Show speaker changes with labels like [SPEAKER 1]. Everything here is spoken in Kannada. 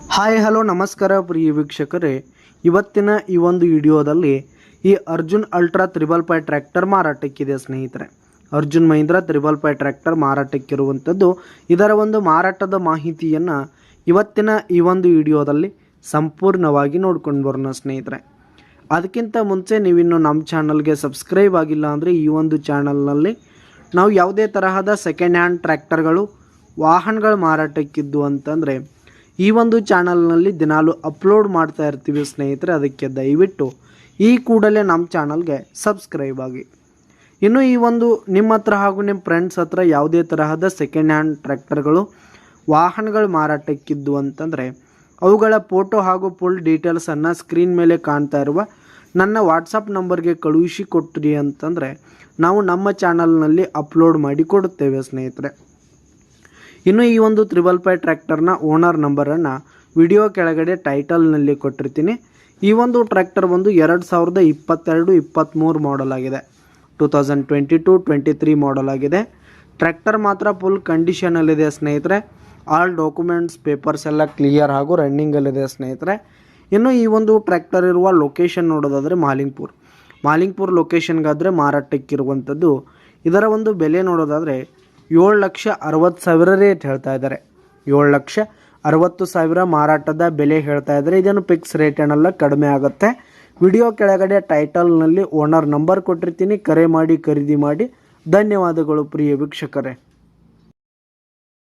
[SPEAKER 1] ಹಾಯ್ ಹಲೋ ನಮಸ್ಕಾರ ಪ್ರಿಯ ವೀಕ್ಷಕರೇ, ಇವತ್ತಿನ ಈ ಒಂದು ವಿಡಿಯೋದಲ್ಲಿ ಈ ಅರ್ಜುನ್ ಅಲ್ಟ್ರಾ 555 ಟ್ರ್ಯಾಕ್ಟರ್ ಮಾರಾಟಕ್ಕಿದೆ ಸ್ನೇಹಿತರೆ. ಅರ್ಜುನ್ ಮಹೀಂದ್ರಾ 555 ಟ್ರ್ಯಾಕ್ಟರ್ ಮಾರಾಟಕ್ಕಿರುವಂಥದ್ದು. ಇದರ ಒಂದು ಮಾರಾಟದ ಮಾಹಿತಿಯನ್ನು ಇವತ್ತಿನ ಈ ಒಂದು ವಿಡಿಯೋದಲ್ಲಿ ಸಂಪೂರ್ಣವಾಗಿ ನೋಡ್ಕೊಂಡು ಬರೋಣ ಸ್ನೇಹಿತರೆ. ಅದಕ್ಕಿಂತ ಮುಂಚೆ ನೀವಿನ್ನು ನಮ್ಮ ಚಾನಲ್ಗೆ ಸಬ್ಸ್ಕ್ರೈಬ್ ಆಗಿಲ್ಲ ಅಂದರೆ ಈ ಒಂದು ಚಾನಲ್ನಲ್ಲಿ ನಾವು ಯಾವುದೇ ತರಹದ ಸೆಕೆಂಡ್ ಹ್ಯಾಂಡ್ ಟ್ರ್ಯಾಕ್ಟರ್ಗಳು ವಾಹನಗಳು ಮಾರಾಟಕ್ಕಿದ್ದು ಅಂತಂದರೆ ಈ ಒಂದು ಚಾನಲ್ನಲ್ಲಿ ದಿನಾಲು ಅಪ್ಲೋಡ್ ಮಾಡ್ತಾ ಇರ್ತೀವಿ ಸ್ನೇಹಿತರೆ. ಅದಕ್ಕೆ ದಯವಿಟ್ಟು ಈ ಕೂಡಲೇ ನಮ್ಮ ಚಾನಲ್ಗೆ ಸಬ್ಸ್ಕ್ರೈಬ್ ಆಗಿ. ಇನ್ನು ಈ ಒಂದು ನಿಮ್ಮ ಹತ್ರ ಹಾಗೂ ನಿಮ್ಮ ಫ್ರೆಂಡ್ಸ್ ಹತ್ರ ಯಾವುದೇ ತರಹದ ಸೆಕೆಂಡ್ ಹ್ಯಾಂಡ್ ಟ್ರ್ಯಾಕ್ಟರ್ಗಳು ವಾಹನಗಳು ಮಾರಾಟಕ್ಕಿದ್ದು ಅಂತಂದರೆ ಅವುಗಳ ಫೋಟೋ ಹಾಗೂ ಫುಲ್ ಡೀಟೇಲ್ಸನ್ನು ಸ್ಕ್ರೀನ್ ಮೇಲೆ ಕಾಣ್ತಾ ಇರುವ ನನ್ನ ವಾಟ್ಸಪ್ ನಂಬರ್ಗೆ ಕಳುಹಿಸಿ ಕೊಟ್ರಿ ಅಂತಂದರೆ ನಾವು ನಮ್ಮ ಚಾನಲ್ನಲ್ಲಿ ಅಪ್ಲೋಡ್ ಮಾಡಿ ಕೊಡುತ್ತೇವೆ ಸ್ನೇಹಿತರೆ. ಇನ್ನು ಈ ಒಂದು 555 ಟ್ರ್ಯಾಕ್ಟರ್ನ ಓನರ್ ನಂಬರನ್ನು ವಿಡಿಯೋ ಕೆಳಗಡೆ ಟೈಟಲ್ನಲ್ಲಿ ಕೊಟ್ಟಿರ್ತೀನಿ. ಈ ಒಂದು ಟ್ರ್ಯಾಕ್ಟರ್ ಒಂದು 2022-23 ಮಾಡಲ್ ಆಗಿದೆ. 2022-23 ಮಾಡಲ್ ಆಗಿದೆ. ಟ್ರ್ಯಾಕ್ಟರ್ ಮಾತ್ರ ಫುಲ್ ಕಂಡೀಷನಲ್ಲಿದೆ ಸ್ನೇಹಿತರೆ. ಆಲ್ ಡಾಕ್ಯುಮೆಂಟ್ಸ್ ಪೇಪರ್ಸ್ ಎಲ್ಲ ಕ್ಲಿಯರ್ ಹಾಗೂ ರನ್ನಿಂಗಲ್ಲಿದೆ ಸ್ನೇಹಿತರೆ. ಇನ್ನು ಈ ಒಂದು ಟ್ರ್ಯಾಕ್ಟರ್ ಇರುವ ಲೊಕೇಶನ್ ನೋಡೋದಾದರೆ ಮಾಲಿಂಗ್ಪುರ್ ಲೊಕೇಶನ್ಗಾದರೆ ಮಾರಾಟಕ್ಕಿರುವಂಥದ್ದು. ಇದರ ಒಂದು ಬೆಲೆ ನೋಡೋದಾದರೆ 7,60,000 ರೇಟ್ ಹೇಳ್ತಾ ಇದ್ದಾರೆ. 7,60,000 ಮಾರಾಟದ ಬೆಲೆ ಹೇಳ್ತಾ ಇದ್ದಾರೆ. ಇದೇನು ಫಿಕ್ಸ್ ರೇಟ್ ಏನಲ್ಲ, ಕಡಿಮೆ ಆಗುತ್ತೆ. ವಿಡಿಯೋ ಕೆಳಗಡೆ ಟೈಟಲ್ನಲ್ಲಿ ಓನರ್ ನಂಬರ್ ಕೊಟ್ಟಿರ್ತೀನಿ, ಕರೆ ಮಾಡಿ ಖರೀದಿ ಮಾಡಿ. ಧನ್ಯವಾದಗಳು ಪ್ರಿಯ ವೀಕ್ಷಕರೇ.